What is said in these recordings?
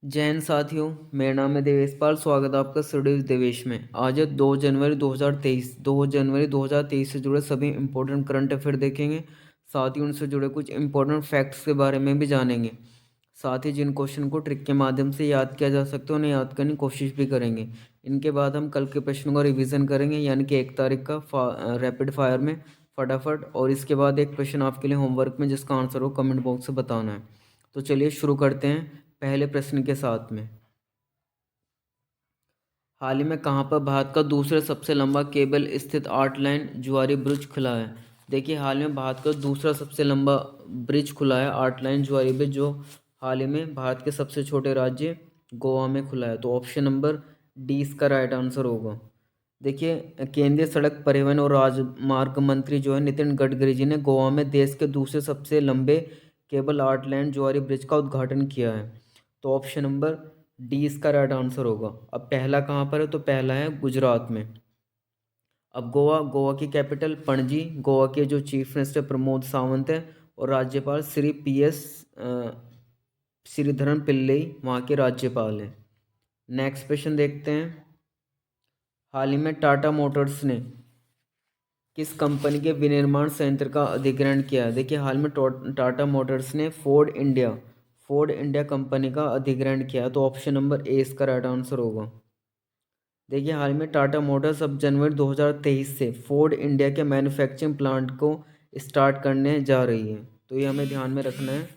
जय हिंद साथियों। मेरा नाम है देवेश पाल। स्वागत है आपका स्टूडियो देवेश में। आज है 2 जनवरी 2023। 2 जनवरी 2023 से जुड़े सभी इंपॉर्टेंट करंट अफेयर देखेंगे। साथ ही उनसे जुड़े कुछ इंपॉर्टेंट फैक्ट्स के बारे में भी जानेंगे। साथ ही जिन क्वेश्चन को ट्रिक के माध्यम से याद किया जा सकता है उन्हें याद करने की कोशिश भी करेंगे। इनके बाद हम कल के प्रश्नों का रिविज़न करेंगे, यानी कि 1 तारीख का रैपिड फायर में फटाफट। और इसके बाद एक क्वेश्चन आपके लिए होमवर्क में, जिसका आंसर हो कमेंट बॉक्स से बताना है। तो चलिए शुरू करते हैं पहले प्रश्न के साथ में। हाल ही में कहाँ पर भारत का दूसरा सबसे लंबा केबल स्थित आर्ट लाइन जुआरी ब्रिज खुला है? देखिए, हाल में भारत का दूसरा सबसे लंबा ब्रिज खुला है, आर्ट लाइन जुआरी ब्रिज, जो हाल ही में भारत के सबसे छोटे राज्य गोवा में खुला है। तो ऑप्शन नंबर डी इसका राइट आंसर होगा। देखिए, केंद्रीय सड़क परिवहन और राजमार्ग मंत्री जो है नितिन गडकरी जी ने गोवा में देश के दूसरे सबसे लंबे केबल आर्ट लाइन जुआरी ब्रिज का उद्घाटन किया है। तो ऑप्शन नंबर डी इसका राइट आंसर होगा। अब पहला कहाँ पर है? तो पहला है गुजरात में। अब गोवा की कैपिटल पणजी, गोवा के जो चीफ मिनिस्टर प्रमोद सावंत है और राज्यपाल श्री PS श्रीधरन पिल्लई वहाँ के राज्यपाल हैं। नेक्स्ट क्वेश्चन देखते हैं। हाल ही में टाटा मोटर्स ने किस कंपनी के विनिर्माण संयंत्र का अधिग्रहण किया है? देखिए, हाल में टाटा मोटर्स ने फोर्ड इंडिया कंपनी का अधिग्रहण किया है। तो ऑप्शन नंबर ए इसका राइट आंसर होगा। देखिए, हाल में टाटा मोटर्स अब जनवरी 2023 से फोर्ड इंडिया के मैन्युफैक्चरिंग प्लांट को स्टार्ट करने जा रही है। तो ये हमें ध्यान में रखना है।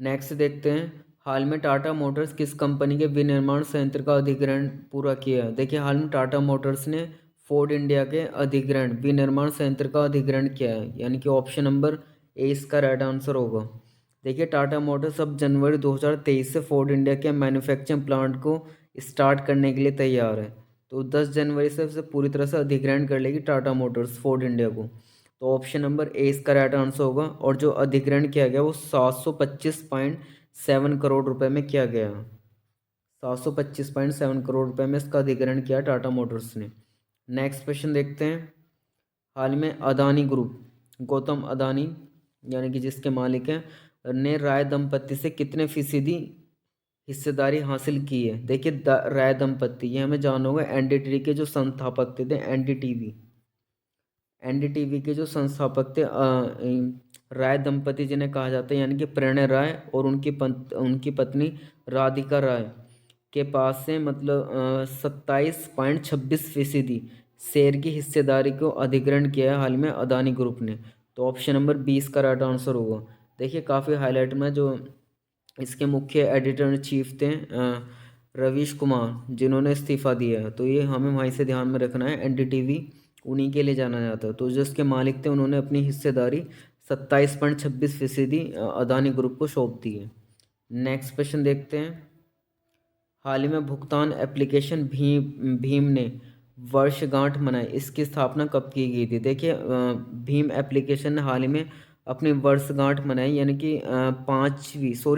नेक्स्ट देखते हैं। हाल में टाटा मोटर्स किस कंपनी के विनिर्माण संयंत्र का अधिग्रहण पूरा किया है? देखिए, हाल में टाटा मोटर्स ने फोर्ड इंडिया के विनिर्माण संयंत्र का अधिग्रहण किया है, यानी कि ऑप्शन नंबर ए इसका राइट आंसर होगा। देखिए, टाटा मोटर्स अब जनवरी 2023 से फोर्ड इंडिया के मैन्युफैक्चरिंग प्लांट को स्टार्ट करने के लिए तैयार है। तो 10 जनवरी से उसे पूरी तरह से अधिग्रहण कर लेगी टाटा मोटर्स फोर्ड इंडिया को। तो ऑप्शन नंबर ए इसका राइट आंसर होगा। और जो अधिग्रहण किया गया वो 725.7 करोड़ रुपए में किया गया। 725.7 करोड़ रुपए में इसका अधिग्रहण किया टाटा मोटर्स ने। नेक्स्ट क्वेश्चन देखते हैं। हाल में अदानी ग्रुप, गौतम अदानी यानी कि जिसके मालिक हैं, ने राय दंपत्ति से कितने फीसदी हिस्सेदारी हासिल की है? देखिए, राय दंपत्ति, ये हमें जानना होगा। एनडीटीवी के जो संस्थापक थे, एनडीटीवी के जो संस्थापक थे राय दंपति जिन्हें कहा जाता है, यानी कि प्रणय राय और उनकी पत्नी राधिका राय के पास से, मतलब 27.26% शेयर की हिस्सेदारी को अधिग्रहण किया है हाल में अदानी ग्रुप ने। तो ऑप्शन नंबर 20 का राइट आंसर होगा। देखिए, काफ़ी हाईलाइट में जो इसके मुख्य एडिटर इन चीफ थे रवीश कुमार, जिन्होंने इस्तीफा दिया है। तो ये हमें वहीं से ध्यान में रखना है। एनडीटीवी उन्हीं के लिए जाना जाता है। तो जो इसके मालिक थे उन्होंने अपनी हिस्सेदारी 27.26% अदानी ग्रुप को सौंप दी है। नेक्स्ट क्वेश्चन देखते हैं। हाल ही में भुगतान एप्लीकेशन भीम ने वर्षगांठ मनाई, इसकी स्थापना कब की गई थी? देखिए, भीम एप्लीकेशन ने हाल ही में अपनी वर्षगांठ मनाई, यानी कि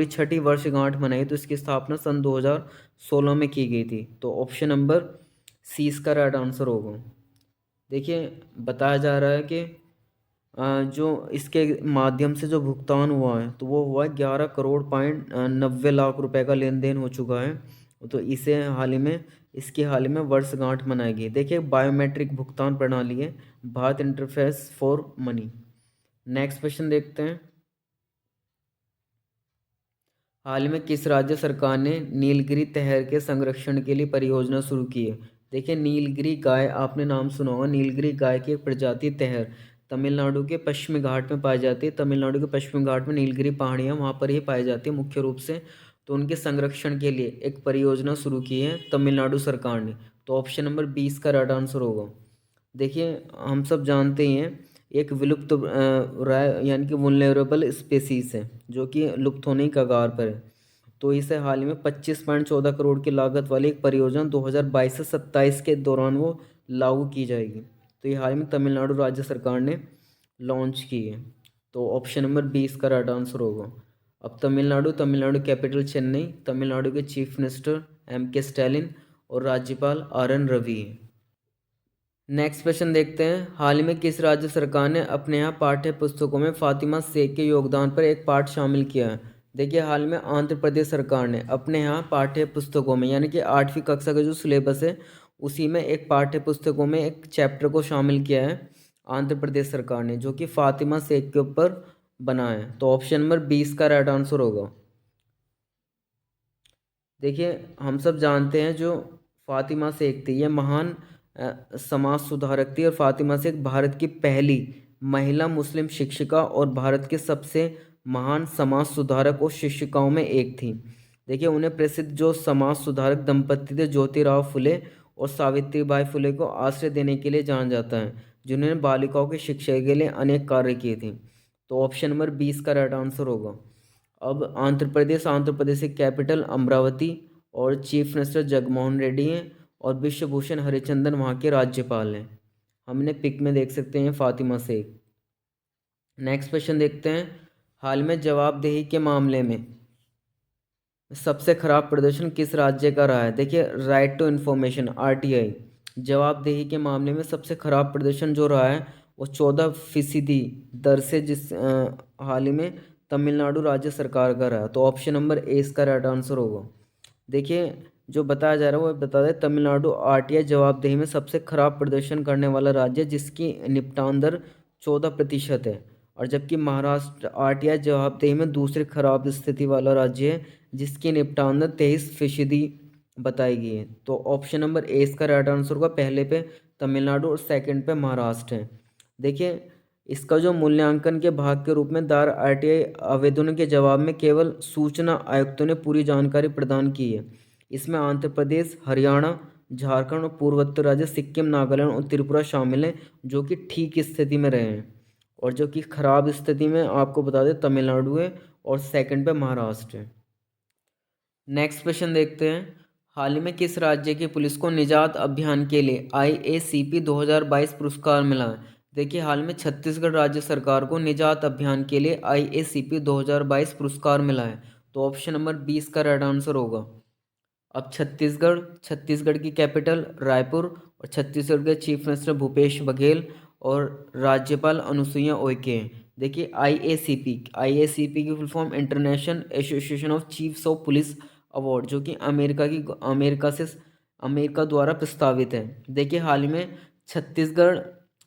छठी वर्षगांठ मनाई। तो इसकी स्थापना सन 2016 में की गई थी। तो ऑप्शन नंबर सी इसका राइट आंसर होगा। देखिए, बताया जा रहा है कि जो इसके माध्यम से जो भुगतान हुआ है तो वो हुआ है 11 करोड़ 90 लाख रुपए का लेन देन हो चुका है। तो इसकी हाल ही में वर्षगांठ मनाई गई। देखिए, बायोमेट्रिक भुगतान प्रणाली है, Bharat interface for money. Next question देखते हैं। हाल में किस राज्य सरकार ने नीलगिरी तहर के संरक्षण के लिए परियोजना शुरू की है? देखिए, नीलगिरी गाय, आपने नाम सुना होगा। नीलगिरी गाय की एक प्रजाति तहर तमिलनाडु के पश्चिमी घाट में पाई जाती है। तमिलनाडु के पश्चिमी घाट में नीलगिरी पहाड़ियाँ, वहाँ पर ही पाई जाती है मुख्य रूप से। तो उनके संरक्षण के लिए एक परियोजना शुरू की है तमिलनाडु सरकार ने। तो ऑप्शन नंबर 20 का राइट आंसर होगा। देखिए, हम सब जानते ही हैं, एक विलुप्त राय यानी कि वुनरेबल स्पेसीज है, जो कि लुप्त होने की कगार पर है। तो इसे हाल ही में 25.14 करोड़ की लागत वाली एक परियोजना 2022 से 27 के दौरान वो लागू की जाएगी। तो ये हाल ही में तमिलनाडु राज्य सरकार ने लॉन्च की है। तो ऑप्शन नंबर 20 का राइट आंसर होगा। अब तमिलनाडु कैपिटल चेन्नई, तमिलनाडु के चीफ मिनिस्टर M.K. स्टैलिन और राज्यपाल R.N. रवि हैं। नेक्स्ट क्वेश्चन देखते हैं, हाल ही में किस राज्य सरकार ने अपने यहाँ पाठ्य पुस्तकों में फातिमा शेख के योगदान पर एक पाठ शामिल किया है? देखिए, हाल में आंध्र प्रदेश सरकार ने अपने यहाँ पाठ्य पुस्तकों में, यानी कि 8वीं कक्षा का जो सिलेबस है उसी में एक पाठ्य पुस्तकों में एक चैप्टर को शामिल किया है आंध्र प्रदेश सरकार ने, जो कि फातिमा शेख के ऊपर बना है। तो ऑप्शन नंबर 20 का राइट आंसर होगा। देखिए, हम सब जानते हैं जो फातिमा शेख थी, ये महान समाज सुधारक थी, और फातिमा शेख भारत की पहली महिला मुस्लिम शिक्षिका और भारत के सबसे महान समाज सुधारक और शिक्षिकाओं में एक थी। देखिए, उन्हें प्रसिद्ध जो समाज सुधारक दंपति थे ज्योतिराव फुले और सावित्रीबाई फुले को आश्रय देने के लिए जाना जाता है, जिन्होंने बालिकाओं की शिक्षा के लिए अनेक कार्य किए थे। तो ऑप्शन नंबर 20 का राइट आंसर होगा। अब आंध्र प्रदेश की कैपिटल अमरावती और चीफ मिनिस्टर जगनमोहन रेड्डी हैं, और विश्वभूषण हरिचंदन वहाँ के राज्यपाल हैं। हमने पिक में देख सकते हैं फातिमा शेख। नेक्स्ट क्वेश्चन देखते हैं, हाल में जवाबदेही के मामले में सबसे खराब प्रदर्शन किस राज्य का रहा है? देखिए, राइट टू इन्फॉर्मेशन RTI जवाबदेही के मामले में सबसे खराब प्रदर्शन जो रहा है वो 14% दर से हाल ही में तमिलनाडु राज्य सरकार का रहा। तो ऑप्शन नंबर ए इसका राइट आंसर होगा। देखिए, जो बताया जा रहा है वो बता दें, तमिलनाडु RTI जवाबदेही में सबसे खराब प्रदर्शन करने वाला राज्य, जिसकी निपटान दर 14% है, और जबकि महाराष्ट्र RTI जवाबदेही में दूसरी खराब स्थिति वाला राज्य है, जिसकी निपटान दर 23% बताई गई है। तो ऑप्शन नंबर ए इसका राइट आंसर होगा। पहले पे तमिलनाडु और सेकंड पे महाराष्ट्र है। देखिए, इसका जो मूल्यांकन के भाग के रूप में दायर RTI आवेदनों के जवाब में केवल सूचना आयुक्तों ने पूरी जानकारी प्रदान की है। इसमें आंध्र प्रदेश, हरियाणा, झारखंड और पूर्वोत्तर राज्य सिक्किम, नागालैंड और त्रिपुरा शामिल हैं, जो कि ठीक स्थिति में रहे हैं, और जो कि खराब स्थिति में आपको बता दें तमिलनाडु है, और सेकंड पे महाराष्ट्र है। नेक्स्ट क्वेश्चन देखते हैं, हाल ही में किस राज्य की पुलिस को निजात अभियान के लिए IACP 2022 पुरस्कार मिला है? देखिए, हाल में छत्तीसगढ़ राज्य सरकार को निजात अभियान के लिए IACP 2022 पुरस्कार मिला है। तो ऑप्शन नंबर 20 का राइट आंसर होगा। अब छत्तीसगढ़ की कैपिटल रायपुर, और छत्तीसगढ़ के चीफ मिनिस्टर भूपेश बघेल और राज्यपाल अनुसुईया उइके हैं। देखिए, IACP की full form international association of chiefs of police award, जो कि अमेरिका द्वारा प्रस्तावित है। देखिए, हाल ही में छत्तीसगढ़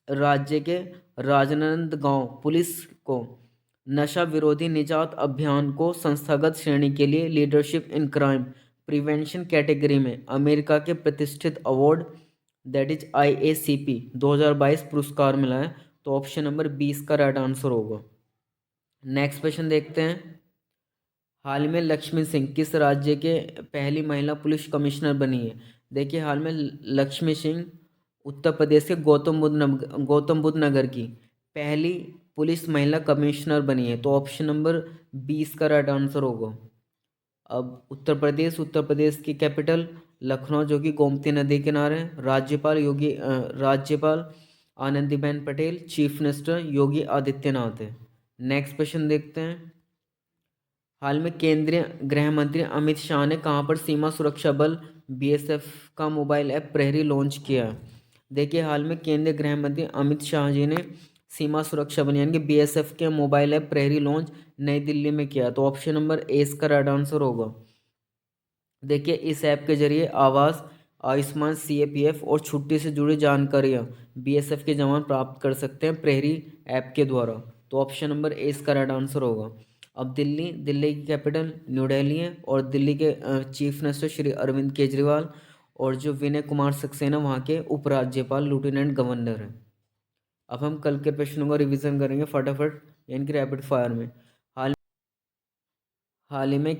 राज्य के राजनांदगांव पुलिस को नशा विरोधी निजात अभियान को संस्थागत श्रेणी के लिए leadership in crime prevention category में अमेरिका के प्रतिष्ठित अवार्ड दैट इज IACP 2022 पुरस्कार मिला है। तो ऑप्शन नंबर 20 का राइट आंसर होगा। नेक्स्ट क्वेश्चन देखते हैं, हाल में लक्ष्मी सिंह किस राज्य के पहली महिला पुलिस कमिश्नर बनी है? देखिए, हाल में लक्ष्मी सिंह उत्तर प्रदेश के गौतम बुद्ध नगर की पहली पुलिस महिला कमिश्नर बनी है। तो ऑप्शन नंबर 20 का राइट आंसर होगा। अब उत्तर प्रदेश की कैपिटल लखनऊ, जो कि गोमती नदी किनारे है। राज्यपाल आनंदीबेन पटेल, चीफ मिनिस्टर योगी आदित्यनाथ है। नेक्स्ट क्वेश्चन देखते हैं, हाल में केंद्रीय गृह मंत्री अमित शाह ने कहां पर सीमा सुरक्षा बल BSF का मोबाइल ऐप प्रहरी लॉन्च किया? देखिए, हाल में केंद्रीय गृह मंत्री अमित शाह जी ने सीमा सुरक्षा बल यानी कि BSF के मोबाइल ऐप प्रहरी लॉन्च नई दिल्ली में किया। तो ऑप्शन नंबर ए इसका राइट आंसर होगा। देखिए, इस ऐप के जरिए आवास, आयुष्मान CAPF और छुट्टी से जुड़ी जानकारियाँ BSF के जवान प्राप्त कर सकते हैं प्रहरी ऐप के द्वारा। तो ऑप्शन नंबर ए इसका राइट आंसर होगा। अब दिल्ली की कैपिटल न्यू दिल्ली है, और दिल्ली के चीफ मिनिस्टर श्री अरविंद केजरीवाल, और जो विनय कुमार सक्सेना वहाँ के उपराज्यपाल लेफ्टिनेंट गवर्नर हैं। अब हम कल के प्रश्नों का रिवीजन करेंगे फटाफट, यानी कि रैपिड फायर में। हाल ही में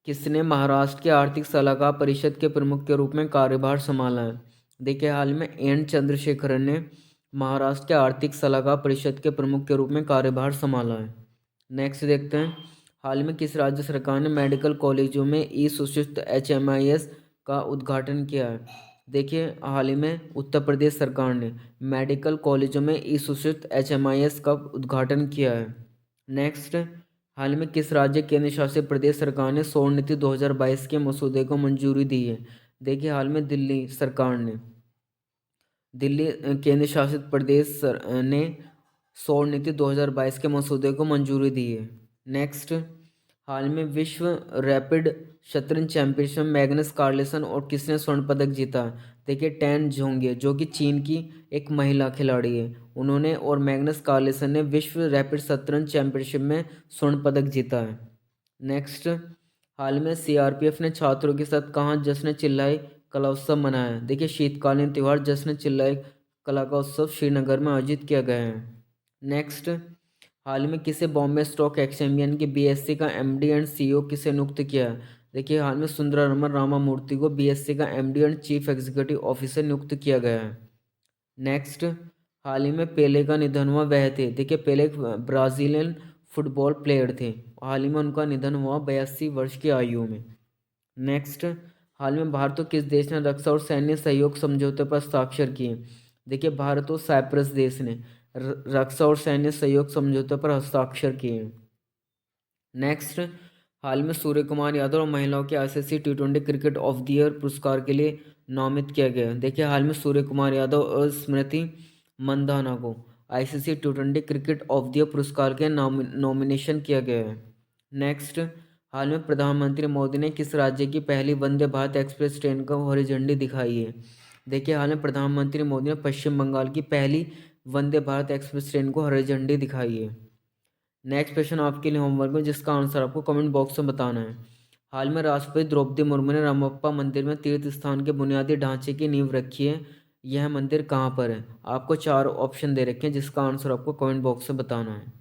किसने महाराष्ट्र के आर्थिक सलाहकार परिषद के प्रमुख के रूप में कार्यभार संभाला है? देखिए, हाल में एन चंद्रशेखरन ने महाराष्ट्र के आर्थिक सलाहकार परिषद के प्रमुख के रूप में कार्यभार संभाला है। नेक्स्ट देखते हैं, हाल में किस राज्य सरकार ने मेडिकल कॉलेजों में सुशिक्षित HMIS का उद्घाटन किया है? देखिए, हाल ही में उत्तर प्रदेश सरकार ने मेडिकल कॉलेजों में सुशिक्षित HMIS का उद्घाटन किया है। नेक्स्ट, हाल में किस राज्य केंद्र शासित प्रदेश सरकार ने स्वर्ण नीति 2022 के मसौदे को मंजूरी दी है? देखिए हाल में दिल्ली सरकार ने, दिल्ली केंद्र शासित प्रदेश ने स्वर्ण नीति 2022 के मसौदे को मंजूरी दी है। नेक्स्ट, हाल में विश्व रैपिड शतरंज चैंपियनशिप में मैग्नस कार्लसन और किसने स्वर्ण पदक जीता? देखिए टेन जोंगे, जो कि चीन की एक महिला खिलाड़ी है, उन्होंने, और मैग्नस कार्लसन ने विश्व रैपिड शतरंज चैंपियनशिप में स्वर्ण पदक जीता है। नेक्स्ट, हाल में सीआरपीएफ ने छात्रों के साथ कहाँ जश्न चिल्लाई कला उत्सव मनाया? देखिए शीतकालीन त्यौहार जश्न चिल्लाई कला का उत्सव श्रीनगर में आयोजित किया गया है। नेक्स्ट, हाल में किसे बॉम्बे स्टॉक एक्सचेंज यानी कि बीएससी का एमडी एंड सीईओ किसे नियुक्त किया? देखिए हाल में सुंदररामन रामामूर्ति को बीएससी का MD and chief executive officer नियुक्त किया गया है। नेक्स्ट, हाल ही में पेले का निधन हुआ, वह थे? देखिए पेले एक ब्राज़ीलियन फुटबॉल प्लेयर थे, हाल ही में उनका निधन हुआ 82 वर्ष की आयु में। नेक्स्ट, हाल में भारत और किस देश ने रक्षा और सैन्य सहयोग समझौते पर हस्ताक्षर किए? देखिए भारत और साइप्रस देश ने रक्षा और सैन्य सहयोग समझौते पर हस्ताक्षर किए। नेक्स्ट, हाल में सूर्य कुमार यादव और महिलाओं के ICC T20 cricket of the year पुरस्कार के लिए नामित किया गया। देखिए हाल में सूर्य कुमार यादव और स्मृति मंदाना को ICC T20 cricket of the year पुरस्कार के नॉमिनेशन किया गया है। नेक्स्ट, हाल में प्रधानमंत्री मोदी ने किस राज्य की पहली वंदे भारत एक्सप्रेस ट्रेन को हरी झंडी दिखाई है? देखिए हाल में प्रधानमंत्री मोदी ने पश्चिम बंगाल की पहली वंदे भारत एक्सप्रेस ट्रेन को हरी झंडी दिखाई है। नेक्स्ट क्वेश्चन आपके लिए होमवर्क में, जिसका आंसर आपको कमेंट बॉक्स में बताना है। हाल में राष्ट्रपति द्रौपदी मुर्मू ने रामप्पा मंदिर में तीर्थ स्थान के बुनियादी ढांचे की नींव रखी है। यह मंदिर कहाँ पर है? आपको 4 ऑप्शन दे रखे हैं, जिसका आंसर आपको कमेंट बॉक्स में बताना है।